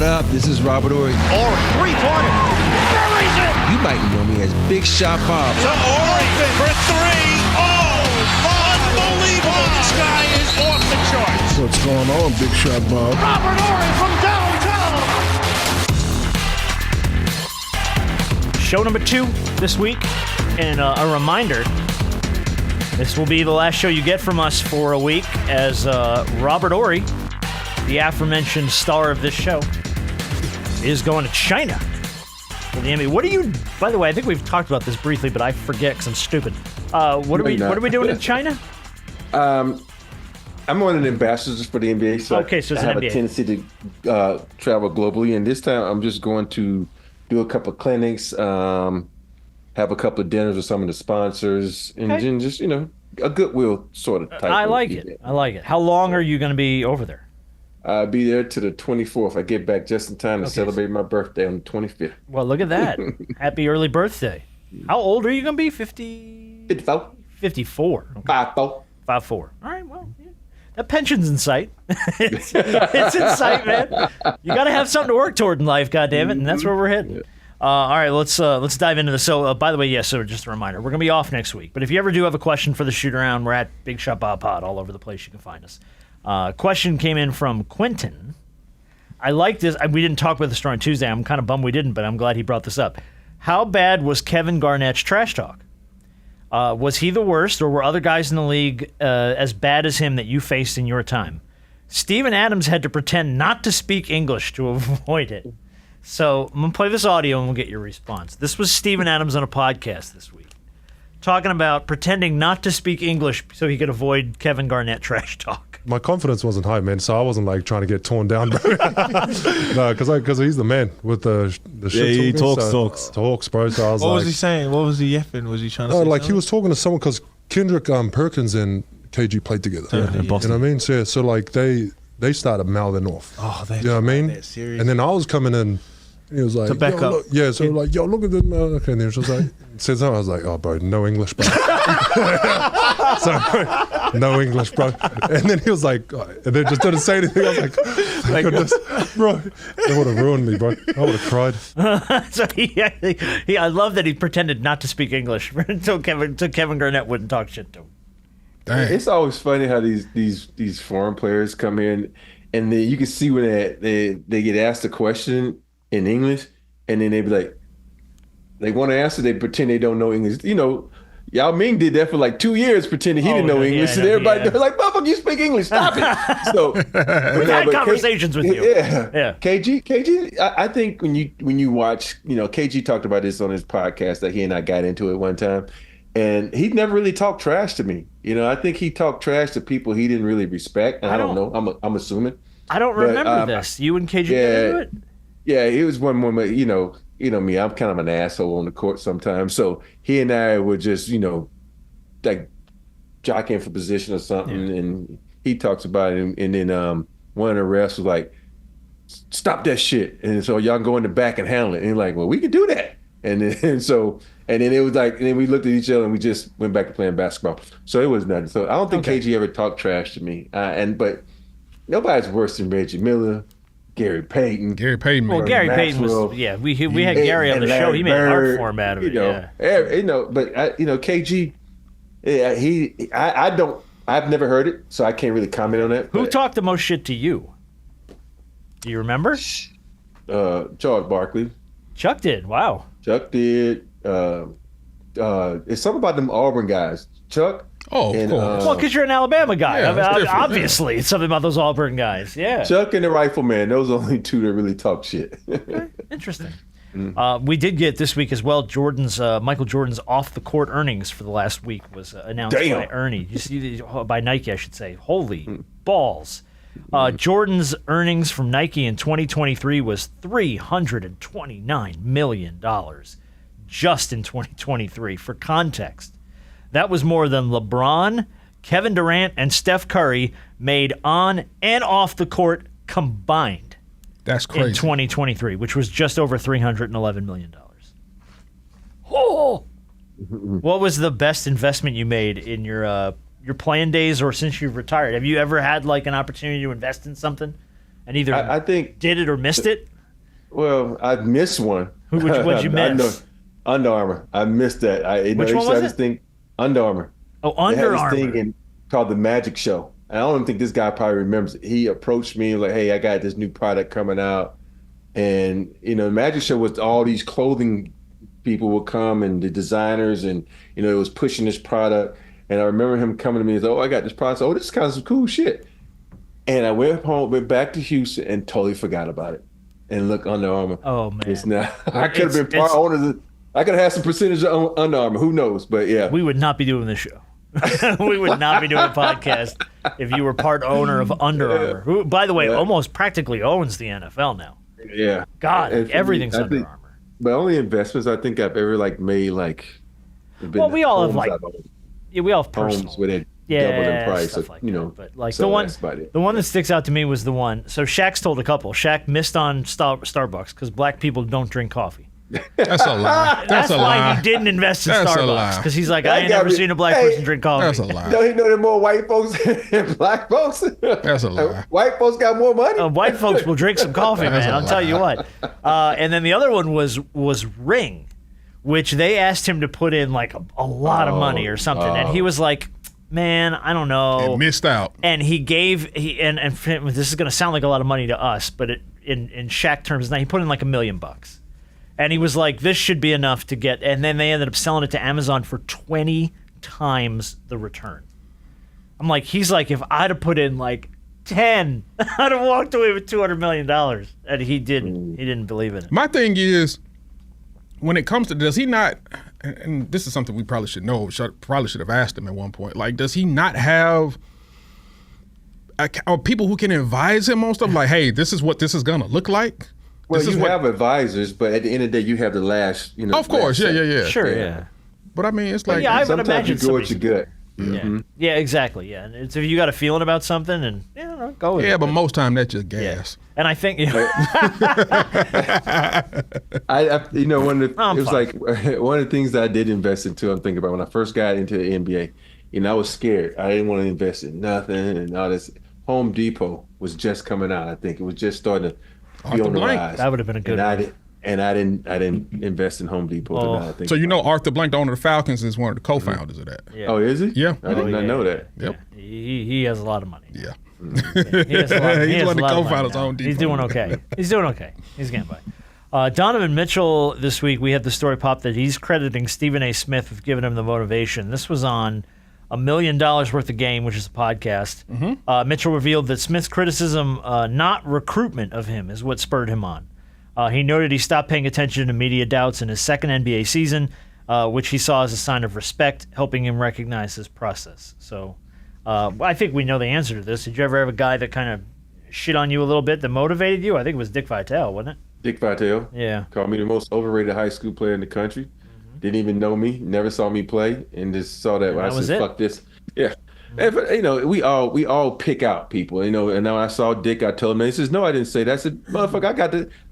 What up? This is Robert Ory. Or three-pointer. Buries it. You might know me as Big Shot Bob. To Ory for three. Oh, unbelievable. This guy is off the charts. What's going on, Big Shot Bob? Robert Ory from downtown. Show number 2 this week. And a reminder, this will be the last show you get from us for a week as Robert Ory, the aforementioned star of this show, is going to China for the NBA. What are you, by the way, I think we've talked about this briefly, but I forget because I'm stupid. What are we doing in China? I'm one of the ambassadors for the NBA, so okay, so I have NBA. a tendency to travel globally, and this time I'm just going to do a couple of clinics, have a couple of dinners with some of the sponsors, and then just, a goodwill sort of type. I like it. I like it. How long are you going to be over there? I'll be there to the 24th. I get back just in time to celebrate my birthday on the 25th. Well, look at that. Happy early birthday. How old are you going to be? 54. 54. Okay. 54. 5'4". All right, well, yeah. That pension's in sight. it's in sight, man. You got to have something to work toward in life, goddammit, and that's where we're heading. Yeah. All right, let's dive into this. So, by the way, so just a reminder, we're going to be off next week. But if you ever do have a question for the shoot-around, we're at Big Shot Bob Pod all over the place. You can find us. Question came in from Quentin. I like this. We didn't talk about this story on Tuesday. I'm kind of bummed we didn't, but I'm glad he brought this up. How bad was Kevin Garnett's trash talk? Was he the worst, or were other guys in the league as bad as him that you faced in your time? Steven Adams had to pretend not to speak English to avoid it. So I'm going to play this audio and we'll get your response. This was Steven Adams on a podcast this week, talking about pretending not to speak English so he could avoid Kevin Garnett trash talk. My confidence wasn't high, man, so I wasn't like trying to get torn down. No, because he's the man with the shit. Yeah, he talking, talks. Talks, bro. So I was What was he saying? What was he yeffing? Was he trying to say like he something? was talking to someone because Kendrick Perkins and KG played together. Yeah, in you know Boston. what I mean? So like they started mouthing off. Oh, they you know what I mean? Serious. And then I was coming in. He was like, To back up. Look, yeah, so like, yo, look at them. Okay, and he was just like, said something. I was like, oh, bro, no English, bro. So, no English, bro. And then he was like, and then just didn't say anything. I was like, thank goodness, bro. That would have ruined me, bro. I would have cried. So I love that he pretended not to speak English until Kevin Garnett wouldn't talk shit to him. Dang. It's always funny how these foreign players come in, and then you can see when they get asked a question in English, and then they be like, they want to answer, they pretend they don't know English. Yao Ming did that for like 2 years, pretending he didn't know English, and everybody they're like, "Motherfucker, you speak English? Stop it!" So We've had conversations with you. Yeah. KG. I think when you watch, KG talked about this on his podcast that he and I got into it one time, and he never really talked trash to me. I think he talked trash to people he didn't really respect. And I don't know. I'm assuming. I don't remember this. You and KG get into it? Yeah, it was one moment, me, I'm kind of an asshole on the court sometimes. So he and I were just, like jockeying for position or something. Yeah. And he talks about it. And then one of the refs was like, stop that shit. And so y'all go in the back and handle it. And he's like, well, we can do that. And then it was like, and then we looked at each other and we just went back to playing basketball. So it was nothing. So I don't think KG ever talked trash to me. But nobody's worse than Reggie Miller. Gary Payton. Well, Gary Payton was, we had Gary on the show. He made an art form out of it. But KG, I've never heard it, so I can't really comment on that. Who talked the most shit to you? Do you remember? Charles Barkley. Chuck did. Wow. Chuck did. It's something about them Auburn guys. Chuck. Oh, of course. Well, because you're an Alabama guy. Yeah, obviously, it's something about those Auburn guys. Yeah. Chuck and the Rifleman. Those are the only two that really talk shit. Okay. Interesting. We did get this week as well. Michael Jordan's off the court earnings for the last week was announced by Ernie. You see, by Nike, I should say. Holy balls! Jordan's earnings from Nike in 2023 was $329 million, just in 2023. For context, that was more than LeBron, Kevin Durant, and Steph Curry made on and off the court combined. That's crazy. In 2023, which was just over $311 million. Oh! What was the best investment you made in your playing days or since you've retired? Have you ever had like an opportunity to invest in something and either I think did it or missed it? Well, I missed one. What'd you miss? Under Armour. I missed that. Which one was this it? thing, Under Armour. Oh, They had Under this Armour. thing called the Magic Show. And I don't even think this guy probably remembers it. He approached me like, "Hey, I got this new product coming out." And, the Magic Show was all these clothing people would come and the designers and, it was pushing this product. And I remember him coming to me and said, "Oh, I got this product. Oh, this is kind of some cool shit." And I went back to Houston and totally forgot about it. And look, Under Armour. Oh, man. It's now, I could have been part owner. I could have had some percentage of Under Armour. Who knows? But yeah. We would not be doing this show. We would not be doing a podcast if you were part owner of Under Armour, who, by the way, almost practically owns the NFL now. Yeah. God, And for everything's me, Under think, Armour. But only investments I think I've ever made Well, we all have we all have homes personal. where they doubled in price. Stuff So, like that. But like so the one, that's about it. the one that sticks out to me was the one. So Shaq's told a couple. Shaq missed on Starbucks because black people don't drink coffee. That's a lie. That's a why lie. he didn't invest in That's a Starbucks lie. because he's like, That I ain't got never me- seen a black Hey, person drink coffee. That's a lie. Don't you know there are more white folks than black folks? That's a lie. White folks got more money. White folks will drink some coffee, That's man. a I'll tell you lie. what. And then the other one was Ring, which they asked him to put in like a lot of money or something, and he was like, "Man, I don't know." It missed out. And he this is going to sound like a lot of money to us, but in Shaq terms, now he put in like $1 million. And he was like, "This should be enough to get," and then they ended up selling it to Amazon for 20 times the return. I'm like, he's like, if I'd have put in like 10, I'd have walked away with $200 million. And he didn't. He didn't believe in it. My thing is, when it comes to, does he not, and this is something we probably should know, probably should have asked him at one point, like, does he not have people who can advise him on stuff like, hey, this is what this is going to look like? Well, This is you what- have advisors, but at the end of the day, you have the last. Of course, last say. yeah. Sure, Yeah. yeah. But I mean, it's like, yeah, I would Sometimes imagine you go with your somebody's- gut. Yeah, exactly. Yeah, and it's if you got a feeling about something, and go with it. yeah, but most time that's just Yeah. gas. And I think One of the, I'm it was fine. like one of the things that I did invest into. I'm thinking about when I first got into the NBA. I was scared. I didn't want to invest in nothing and all this. Home Depot was just coming out. I think it was just starting to be Arthur on the Blank. rise. That would have been a good and I one. didn't invest in Home Depot. Oh. I think. So Arthur Blank, the owner of the Falcons, is one of the co-founders of that. Yeah. Oh, is he? Yeah. I did not know that. Yep. He has a lot of money. Yeah. He has a lot, he He's has one a of the lot of money co-founders now. on Depot. He's doing okay. He's getting by. Donovan Mitchell, this week, we had the story pop that he's crediting Stephen A. Smith with giving him the motivation. This was on $1 Million Worth of Game, which is a podcast. Mitchell revealed that Smith's criticism, not recruitment of him, is what spurred him on. He noted he stopped paying attention to media doubts in his second NBA season, which he saw as a sign of respect, helping him recognize his process. So I think we know the answer to this. Did you ever have a guy that kind of shit on you a little bit that motivated you? I think it was Dick Vitale, wasn't it? Dick Vitale. Yeah. Called me the most overrated high school player in the country. Didn't even know me, never saw me play, and just saw that. That I was said, it. "Fuck this." Yeah. And, we all pick out people, And then when I saw Dick, I told him, he says, "No, I didn't say that." I said, "Motherfucker, I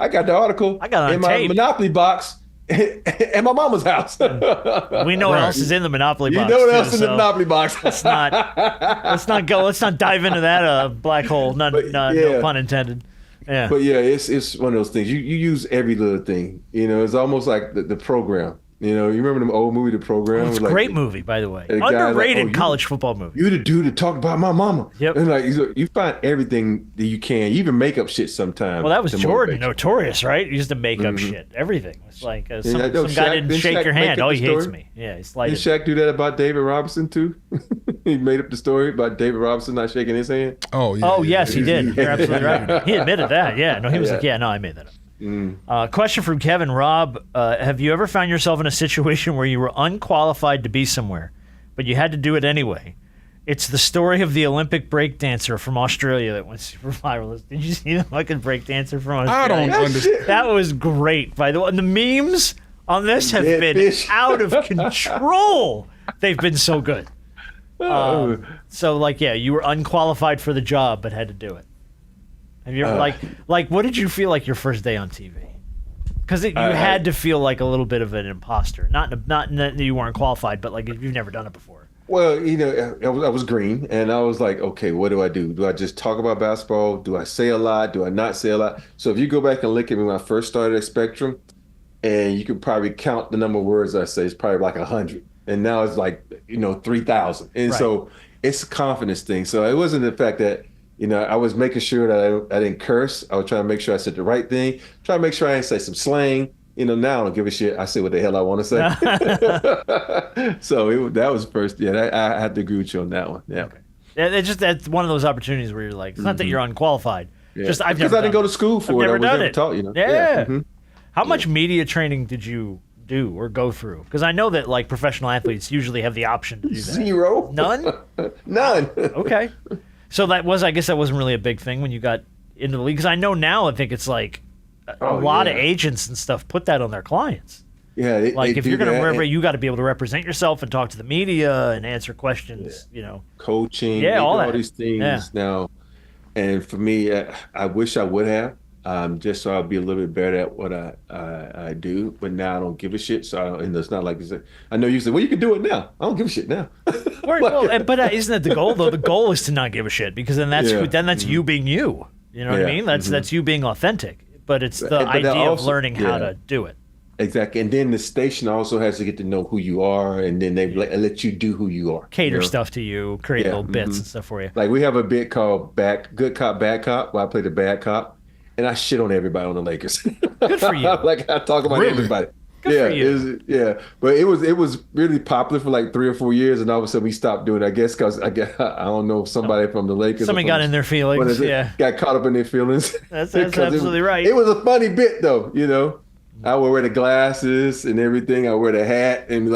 got the article I got it on in my tape. Monopoly box at my mama's house." We know what else is in the Monopoly You box. know what too, else in the so Monopoly box? Let's not dive into that black hole. No pun intended. Yeah. But yeah, it's one of those things. You use every little thing. It's almost like the program. You remember the old movie, The Program? It's a Like, great movie, by the way. the guy like, Underrated you- college football movie. You the dude that talked about my mama. Yep. And like you find everything that you can. You even make up shit sometimes. Well, that was to Jordan, motivate you. notorious, right? He used to make up shit, everything. It's like some Yeah, no, guy Shaq- didn't didn't shake Shaq your make hand. up Oh, the he hates story? me. Yeah, he's Did like, Shaq do that about David Robinson too? He made up the story about David Robinson not shaking his hand. Oh, yeah. oh yes, he did. You're absolutely right. He admitted that. Yeah, no, he was Yeah. like, yeah, no, I made that up. Question from Kevin. Rob, have you ever found yourself in a situation where you were unqualified to be somewhere, but you had to do it anyway? It's the story of the Olympic breakdancer from Australia that went super viral. Did you see the fucking breakdancer from Australia? I don't understand. That was great, by the way. And the memes on this have Dead been fish. out of control. They've been so good. So, like, yeah, you were unqualified for the job, but had to do it. Have you ever, like, what did you feel like your first day on TV? Because you had to feel like a little bit of an imposter. Not that you weren't qualified, but, like, if you've never done it before. Well, I was green, and I was like, okay, what do I do? Do I just talk about basketball? Do I say a lot? Do I not say a lot? So if you go back and look at me when I first started at Spectrum, and you could probably count the number of words I say, it's probably like 100. And now it's like, 3,000. And so it's a confidence thing. So it wasn't the fact that, I was making sure that I didn't curse. I was trying to make sure I said the right thing, trying to make sure I didn't say some slang. Now I don't give a shit. I say what the hell I want to say. So that was first. Yeah, I had to agree with you on that one. Yeah. Okay. That's one of those opportunities where you're like, it's not that you're unqualified. Yeah. Just I didn't go to school for it. I was never taught. Yeah. How much media training did you do or go through? Because I know that like professional athletes usually have the option to do that. Zero. None. None. Okay. So I guess that wasn't really a big thing when you got into the league. Because I know now, I think it's like a lot of agents and stuff put that on their clients. Yeah, if you're going to you got to be able to represent yourself and talk to the media and answer questions. Coaching. all these things now. And for me, I wish I would have, just so I'll be a little bit better at what I do. But now I don't give a shit. So it's not like I know you say, well, you can do it now. I don't give a shit now. But isn't that the goal though? The goal is to not give a shit because then that's you being you. You know what I mean? That's you being authentic. But it's the idea of learning how to do it. Exactly. And then the station also has to get to know who you are, and then they let you do who you are. Cater stuff to you, create little bits and stuff for you. Like we have a bit called Good Cop, Bad Cop, where I play the bad cop, and I shit on everybody on the Lakers. Good for you. Like I talk about everybody. Good for you. But it was really popular for like 3 or 4 years, and all of a sudden we stopped doing it. I guess because I don't know, somebody from the Lakers. Somebody got in their feelings. Got caught up in their feelings. That's absolutely right. It was a funny bit though, I would wear the glasses and everything. I wear the hat and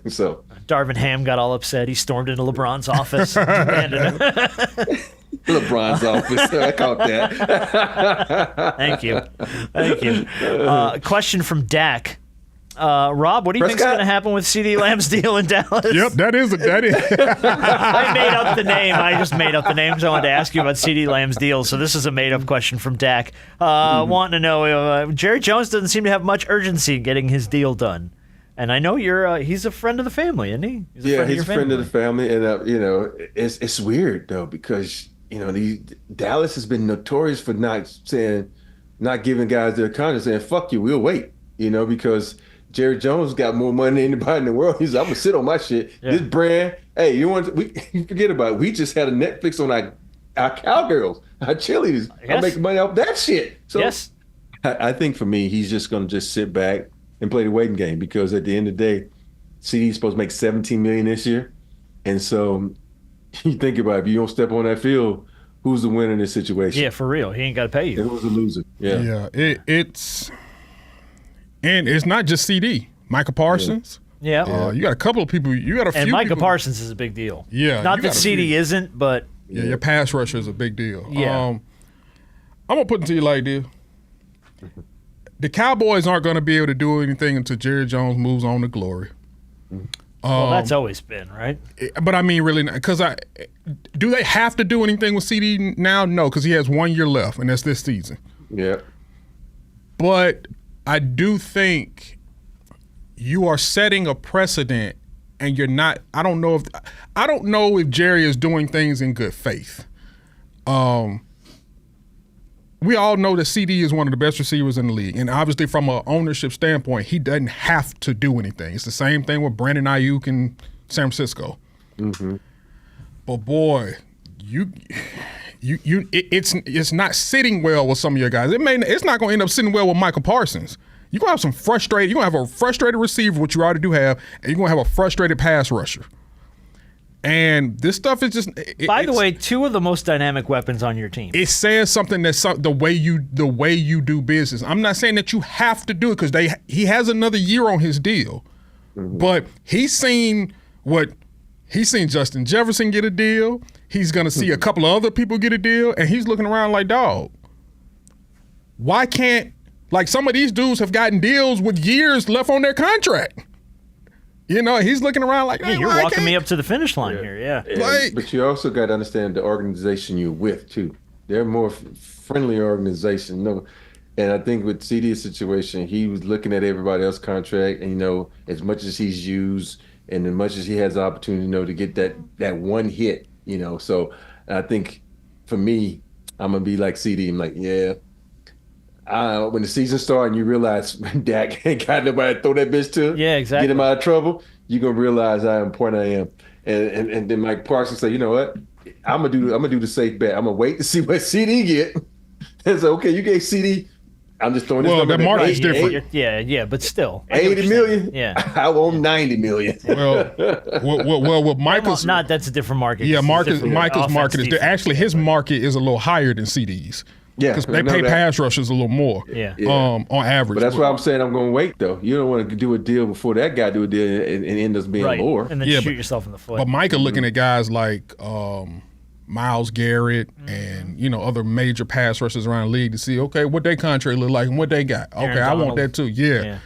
so. Darvin Ham got all upset. He stormed into LeBron's office. LeBron's office. I caught that. Thank you. Question from Dak. Rob, what do you think is going to happen with Cee Dee Lamb's deal in Dallas? Yep, that is. I made up the name. I just made up the name because I wanted to ask you about Cee Dee Lamb's deal. So this is a made-up question from Dak. Wanting to know, Jerry Jones doesn't seem to have much urgency in getting his deal done. And I know he's a friend of the family, isn't he? He's a friend of the family. And, it's weird, though, because, Dallas has been notorious for not giving guys their contract, saying, fuck you, we'll wait, because Jerry Jones got more money than anybody in the world. He's like, I'm gonna sit on my shit. Yeah. This brand, hey, you forget about it. We just had a Netflix on our cowgirls, our cheerleaders. Yes. I'm making money off that shit. So yes. I think for me, he's just gonna just sit back and play the waiting game because at the end of the day, CD's supposed to make $17 million this year, and so you think about it, if you don't step on that field, who's the winner in this situation? Yeah, for real. He ain't got to pay you. And who's the loser? Yeah. And it's not just CD. Micah Parsons. Yeah. You got a couple of people. You got a few. And Micah people. Parsons is a big deal. Yeah. Not that CD isn't, but. Yeah, your pass rusher is a big deal. Yeah. I'm going to put it to you like this. The Cowboys aren't going to be able to do anything until Jerry Jones moves on to glory. Well, that's always been, right? But I mean, really, because do they have to do anything with CD now? No, because he has 1 year left, and that's this season. Yeah. But I do think you are setting a precedent, and you're not. I don't know if Jerry is doing things in good faith. We all know that CD is one of the best receivers in the league, and obviously from an ownership standpoint, he doesn't have to do anything. It's the same thing with Brandon Ayuk in San Francisco. Mm-hmm. But boy, it's not sitting well with some of your guys. It's not going to end up sitting well with Michael Parsons. You're going to have you're going to have a frustrated receiver, which you already do have, and you're going to have a frustrated pass rusher. And this stuff is just. By the way, two of the most dynamic weapons on your team. It says something that's the way you do business. I'm not saying that you have to do it because he has another year on his deal, but he's seen Justin Jefferson get a deal. He's gonna see a couple of other people get a deal, and he's looking around like, dog, why can't some of these dudes have gotten deals with years left on their contract? He's looking around like, hey, you're walking me up to the finish line here, yeah. But you also got to understand the organization you're with, too. They're a more friendly organization. And I think with CD's situation, he was looking at everybody else's contract, and, as much as he's used, and as much as he has the opportunity, to get that one hit, So I think for me, I'm gonna be like CD. I'm like, yeah. When the season starts and you realize Dak ain't got nobody to throw that bitch to, exactly, get him out of trouble, you're gonna realize how important I am. And then Mike Parsons say, you know what? I'm gonna do the safe bet. I'm gonna wait to see what CD get. And so, okay, you gave CD. I'm just throwing this number. Well, the market's different. Yeah, but still, 80 million. Yeah, I want 90 million. Well, with Michael's that's a different market. Yeah, Michael's market is actually his market is a little higher than CD's. Yeah, because they pay pass rushers a little more. Yeah. On average. But that's why I'm saying I'm going to wait though. You don't want to do a deal before that guy do a deal and end up being lower, and then shoot yourself in the foot. But Micah looking at guys like Myles Garrett and other major pass rushers around the league to see what their contract look like and what they got. Aaron I Donald. want that too. Yeah,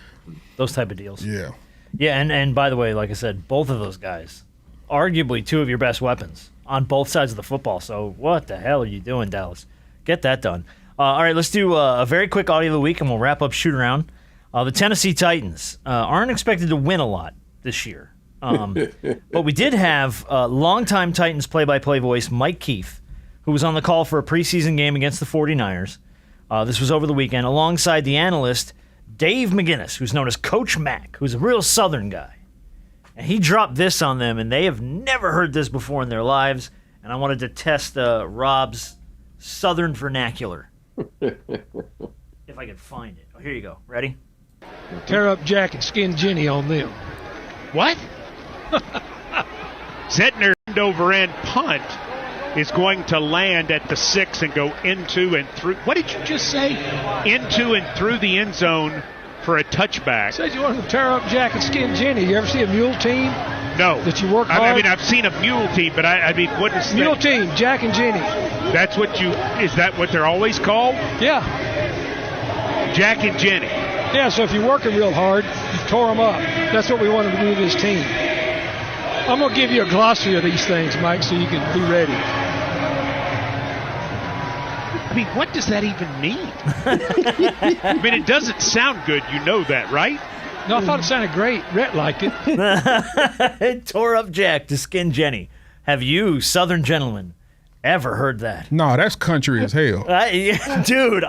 those type of deals. Yeah, and by the way, like I said, both of those guys, arguably two of your best weapons on both sides of the football. So what the hell are you doing, Dallas? Get that done. All right, let's do a very quick audio of the week, and we'll wrap up shoot around. The Tennessee Titans aren't expected to win a lot this year. But we did have longtime Titans play-by-play voice Mike Keith, who was on the call for a preseason game against the 49ers. This was over the weekend, alongside the analyst Dave McGinnis, who's known as Coach Mac, who's a real Southern guy. And he dropped this on them, and they have never heard this before in their lives. And I wanted to test Rob's Southern vernacular. If I can find it. Oh, here you go. Ready? Tear up Jack and skin Jenny on them. What? Zentner over end punt is going to land at the 6 and go into and through. What did you just say? Into and through the end zone for a touchback. Said you wanted to tear up Jack and skin Jenny. You ever see a mule team? No. That you work hard? I mean, I've seen a mule team, but I mean, what is mule that? Team, Jack and Jenny. That's what is that what they're always called? Yeah. Jack and Jenny. Yeah, so if you're working real hard, you tore them up. That's what we wanted to do with this team. I'm going to give you a glossary of these things, Mike, so you can be ready. I mean, what does that even mean? I mean, it doesn't sound good. You know that, right? No, I thought it sounded great. Rhett liked it. Tore up Jack to skin Jenny. Have you, Southern gentlemen, ever heard that? No, that's country as hell. Dude,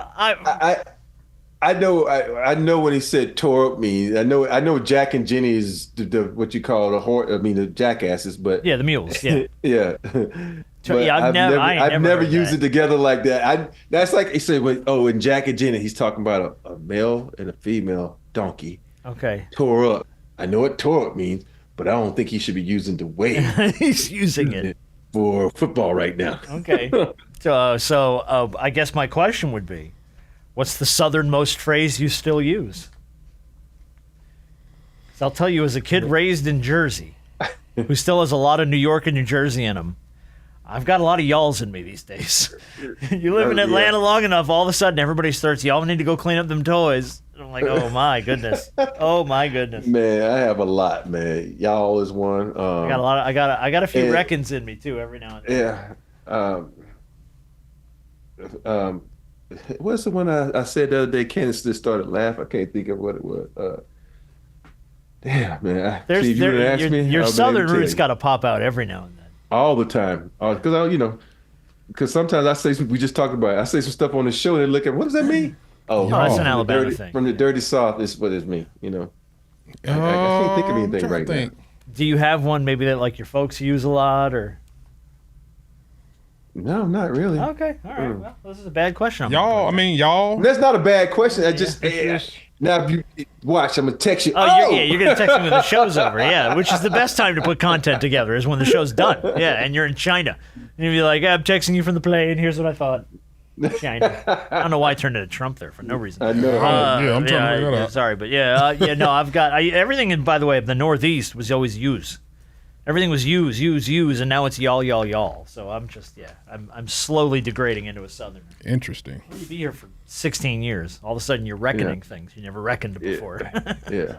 I know when he said tore up means. I know Jack and Jenny is the what you call the jackasses, but the mules. Yeah. Yeah. But I've never used that. it together like that. That's like he said, in Jack and Jenny, he's talking about a male and a female donkey. Okay. Tore up. I know what tore up means, but I don't think he should be using the way he's using it for football right now. Okay. So I guess my question would be, what's the southernmost phrase you still use? So I'll tell you, as a kid raised in Jersey, who still has a lot of New York and New Jersey in him, I've got a lot of y'alls in me these days. You live in Atlanta long enough, all of a sudden everybody starts, y'all need to go clean up them toys. And I'm like, oh my goodness. Oh my goodness. Man, I have a lot, man. Y'all is one. I got a lot. I got a few reckons in me too every now and then. Yeah. What's the one I said the other day? Candace just started laughing. I can't think of what it was. Damn, man. Your southern roots got to pop out every now and then. All the time, because sometimes I say we just talked about it. I say some stuff on the show and they look at what does that mean? That's an Alabama thing. From the dirty South is what it means. I can't think of anything right now. Do you have one maybe that like your folks use a lot or? No, not really. Okay, all right. Well, this is a bad question. Y'all. That's not a bad question. I just now if you watch, I'm gonna text you. You're gonna text me when the show's over. Yeah, which is the best time to put content together is when the show's done. Yeah, and you're in China, and you'll be like, I'm texting you from the plane. Here's what I thought. China. I don't know why I turned into Trump there for no reason. I know. I'm trying to figure that out. Sorry, but no, I've got everything. And by the way, the Northeast was always use. Everything was use, and now it's y'all. So I'm just, I'm slowly degrading into a Southerner. Interesting. You'd be here for 16 years. All of a sudden, you're reckoning things you never reckoned before. Yeah.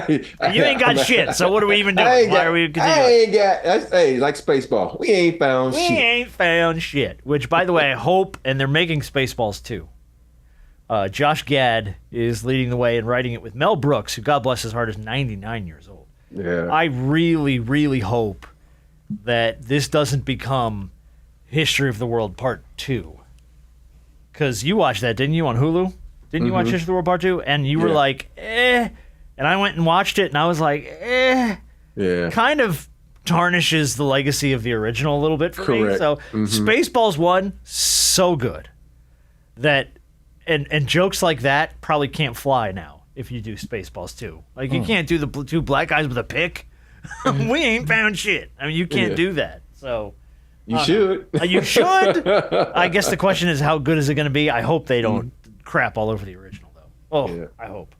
You ain't got shit, so what are we even doing? Why are we continuing? I ain't got, like Spaceball. We ain't found shit. We ain't found shit. Which, by the way, I hope, and they're making Spaceballs too. Josh Gad is leading the way and writing it with Mel Brooks, who, God bless his heart, is 99 years old. Yeah. I really, really hope that this doesn't become History of the World Part 2. Because you watched that, didn't you, on Hulu? Didn't you watch History of the World Part 2? And you were Yeah. like, eh. And I went and watched it, and I was like, eh. Yeah. Kind of tarnishes the legacy of the original a little bit for me. Correct. So Spaceballs 1, so good. That and jokes like that probably can't fly now if you do Spaceballs 2. Like, you can't do the two black guys with a pick. We ain't found shit. I mean, you can't Yeah. do that. So You should. you should. I guess the question is, how good is it going to be? I hope they don't crap all over the original, though. Oh, Yeah. I hope.